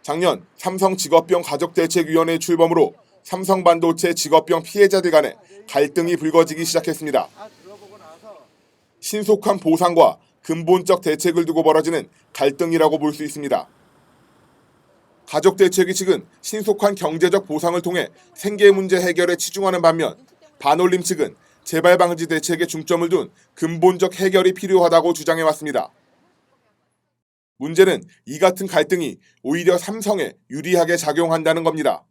작년 삼성직업병 가족대책위원회 출범으로 삼성반도체 직업병 피해자들 간에 갈등이 불거지기 시작했습니다. 신속한 보상과 근본적 대책을 두고 벌어지는 갈등이라고 볼 수 있습니다. 가족대책위 측은 신속한 경제적 보상을 통해 생계 문제 해결에 치중하는 반면 반올림 측은 재발 방지 대책에 중점을 둔 근본적 해결이 필요하다고 주장해왔습니다. 문제는 이 같은 갈등이 오히려 삼성에 유리하게 작용한다는 겁니다.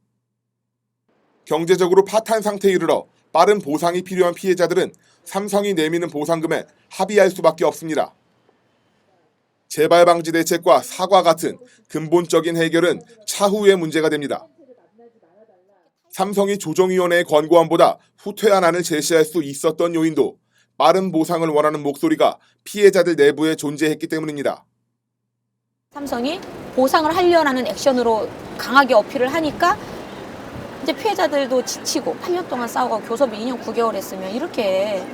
경제적으로 파탄 상태에 이르러 빠른 보상이 필요한 피해자들은 삼성이 내미는 보상금에 합의할 수밖에 없습니다. 재발 방지 대책과 사과 같은 근본적인 해결은 차후의 문제가 됩니다. 삼성이 조정위원회의 권고안보다 후퇴한 안을 제시할 수 있었던 요인도 빠른 보상을 원하는 목소리가 피해자들 내부에 존재했기 때문입니다. 삼성이 보상을 하려는 액션으로 강하게 어필을 하니까 이제 피해자들도 지치고 8년 동안 싸우고 교섭을 2년 9개월 했으면 이렇게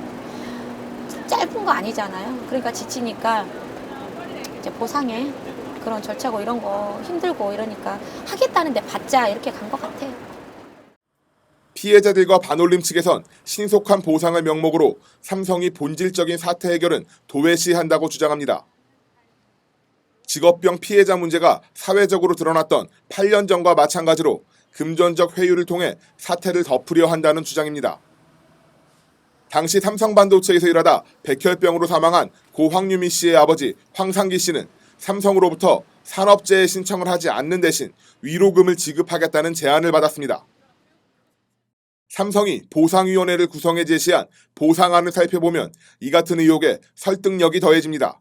짧은 거 아니잖아요. 그러니까 지치니까 이제 보상에 그런 절차고 이런 거 힘들고 이러니까 하겠다는데 받자 이렇게 간 것 같아요. 피해자들과 반올림 측에선 신속한 보상을 명목으로 삼성이 본질적인 사태 해결은 도외시한다고 주장합니다. 직업병 피해자 문제가 사회적으로 드러났던 8년 전과 마찬가지로 금전적 회유를 통해 사태를 덮으려 한다는 주장입니다. 당시 삼성반도체에서 일하다 백혈병으로 사망한 고 황유미 씨의 아버지 황상기 씨는 삼성으로부터 산업재해 신청을 하지 않는 대신 위로금을 지급하겠다는 제안을 받았습니다. 삼성이 보상위원회를 구성해 제시한 보상안을 살펴보면 이 같은 의혹에 설득력이 더해집니다.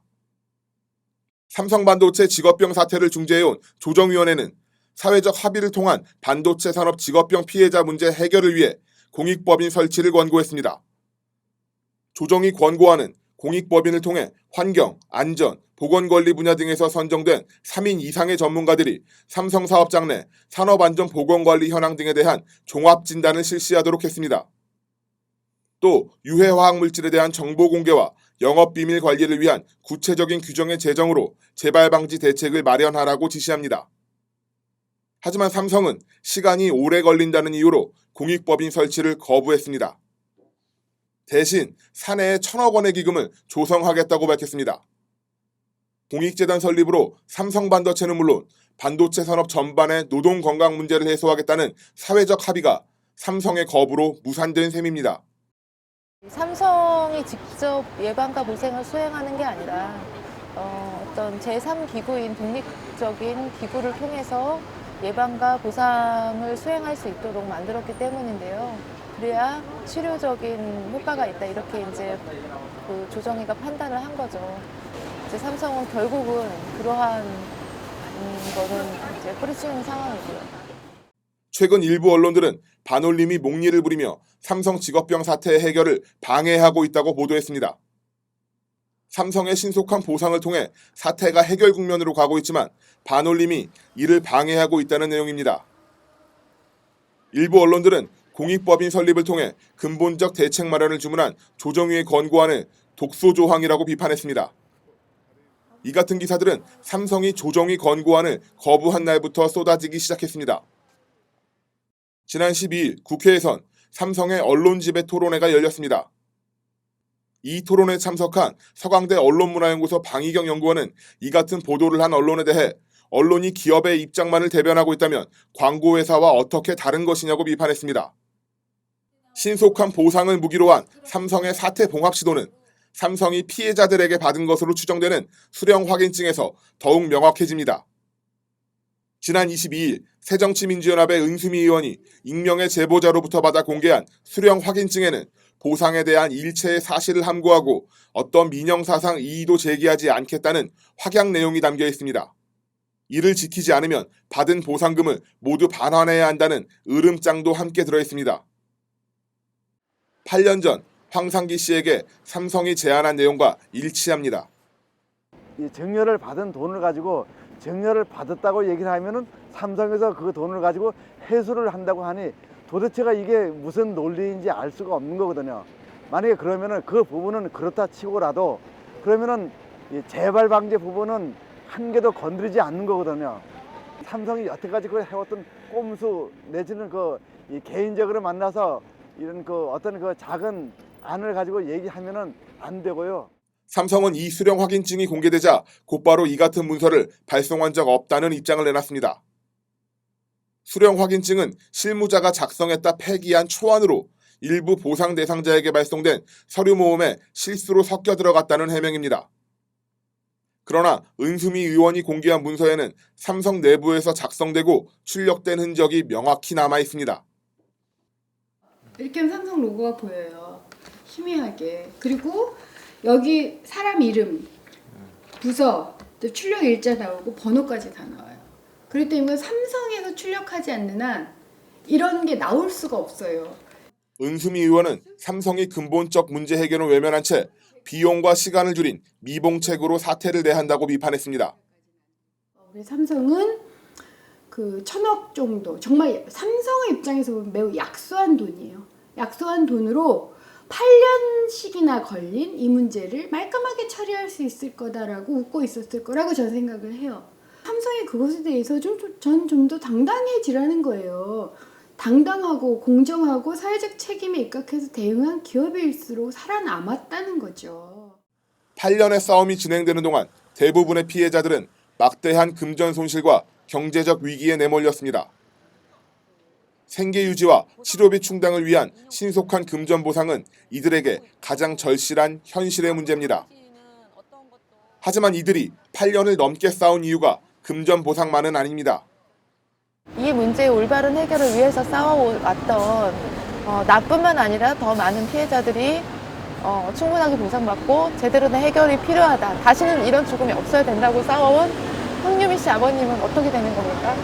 삼성반도체 직업병 사태를 중재해온 조정위원회는 사회적 합의를 통한 반도체 산업 직업병 피해자 문제 해결을 위해 공익법인 설치를 권고했습니다. 조정이 권고안은 공익법인을 통해 환경, 안전, 보건관리 분야 등에서 선정된 3인 이상의 전문가들이 삼성사업장 내 산업안전보건관리 현황 등에 대한 종합진단을 실시하도록 했습니다. 또 유해화학물질에 대한 정보 공개와 영업비밀 관리를 위한 구체적인 규정의 제정으로 재발방지 대책을 마련하라고 지시합니다. 하지만 삼성은 시간이 오래 걸린다는 이유로 공익법인 설치를 거부했습니다. 대신 사내에 1,000억 원의 기금을 조성하겠다고 밝혔습니다. 공익재단 설립으로 삼성반도체는 물론 반도체 산업 전반의 노동 건강 문제를 해소하겠다는 사회적 합의가 삼성의 거부로 무산된 셈입니다. 삼성이 직접 예방과 보상을 수행하는 게 아니라 어떤 제3기구인 독립적인 기구를 통해서 예방과 보상을 수행할 수 있도록 만들었기 때문인데요. 그래야 치료적인 효과가 있다 이렇게 이제 그 조정위가 판단을 한 거죠. 이제 삼성은 결국은 그러한 거는 이제 뿌리치는 상황이고요. 최근 일부 언론들은 반올림이 목리를 부리며 삼성 직업병 사태의 해결을 방해하고 있다고 보도했습니다. 삼성의 신속한 보상을 통해 사태가 해결 국면으로 가고 있지만 반올림이 이를 방해하고 있다는 내용입니다. 일부 언론들은 공익법인 설립을 통해 근본적 대책 마련을 주문한 조정위의 권고안을 독소조항이라고 비판했습니다. 이 같은 기사들은 삼성이 조정위 권고안을 거부한 날부터 쏟아지기 시작했습니다. 지난 12일 국회에선 삼성의 언론지배 토론회가 열렸습니다. 이 토론회에 참석한 서강대 언론문화연구소 방희경 연구원은 이 같은 보도를 한 언론에 대해 언론이 기업의 입장만을 대변하고 있다면 광고회사와 어떻게 다른 것이냐고 비판했습니다. 신속한 보상을 무기로 한 삼성의 사태 봉합 시도는 삼성이 피해자들에게 받은 것으로 추정되는 수령 확인증에서 더욱 명확해집니다. 지난 22일 새정치민주연합의 은수미 의원이 익명의 제보자로부터 받아 공개한 수령 확인증에는 보상에 대한 일체의 사실을 함구하고 어떤 민영사상 이의도 제기하지 않겠다는 확약 내용이 담겨 있습니다. 이를 지키지 않으면 받은 보상금을 모두 반환해야 한다는 으름장도 함께 들어있습니다. 8년 전 황상기 씨에게 삼성이 제안한 내용과 일치합니다. 이 증여를 받은 돈을 가지고 증여를 받았다고 얘기를 하면은 삼성에서 그 돈을 가지고 회수를 한다고 하니 도대체가 이게 무슨 논리인지 알 수가 없는 거거든요. 만약에 그러면은 그 부분은 그렇다 치고라도 그러면은 이 재발 방지 부분은 한 개도 건드리지 않는 거거든요. 삼성이 여태까지 그 해왔던 꼼수 내지는 이 개인적으로 만나서 이런 어떤 작은 안을 가지고 얘기하면은 안 되고요. 삼성은 이 수령 확인증이 공개되자 곧바로 이 같은 문서를 발송한 적 없다는 입장을 내놨습니다. 수령 확인증은 실무자가 작성했다 폐기한 초안으로 일부 보상 대상자에게 발송된 서류 모음에 실수로 섞여 들어갔다는 해명입니다. 그러나 은수미 의원이 공개한 문서에는 삼성 내부에서 작성되고 출력된 흔적이 명확히 남아 있습니다. 이렇게 하면 삼성 로고가 보여요. 희미하게. 그리고 여기 사람 이름, 부서, 또 출력 일자 나오고 번호까지 다 나와요. 그렇기 때문에 삼성에서 출력하지 않는 한 이런 게 나올 수가 없어요. 은수미 의원은 삼성이 근본적 문제 해결을 외면한 채 비용과 시간을 줄인 미봉책으로 사태를 내한다고 비판했습니다. 우리 삼성은 그 1,000억 정도, 정말 삼성의 입장에서 보면 매우 약소한 돈이에요. 약소한 돈으로 8년씩이나 걸린 이 문제를 말끔하게 처리할 수 있을 거다라고 웃고 있었을 거라고 저는 생각을 해요. 삼성이 그것에 대해서 전 좀 더 당당해지라는 거예요. 당당하고 공정하고 사회적 책임에 입각해서 대응한 기업일수록 살아남았다는 거죠. 8년의 싸움이 진행되는 동안 대부분의 피해자들은 막대한 금전 손실과 경제적 위기에 내몰렸습니다. 생계 유지와 치료비 충당을 위한 신속한 금전 보상은 이들에게 가장 절실한 현실의 문제입니다. 하지만 이들이 8년을 넘게 싸운 이유가 금전 보상만은 아닙니다. 이 문제의 올바른 해결을 위해서 싸워왔던 나뿐만 아니라 더 많은 피해자들이 충분하게 보상받고 제대로 된 해결이 필요하다. 다시는 이런 죽음이 없어야 된다고 싸워온 황유미 씨 아버님은 어떻게 되는 겁니까?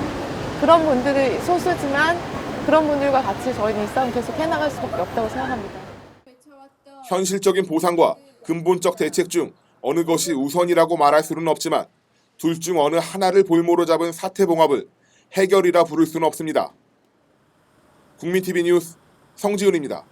그런 분들이 소수지만 그런 분들과 같이 저희는 이 싸움 계속 해나갈 수밖에 없다고 생각합니다. 현실적인 보상과 근본적 대책 중 어느 것이 우선이라고 말할 수는 없지만 둘 중 어느 하나를 볼모로 잡은 사태 봉합을 해결이라 부를 수는 없습니다. 국민TV 뉴스 성지훈입니다.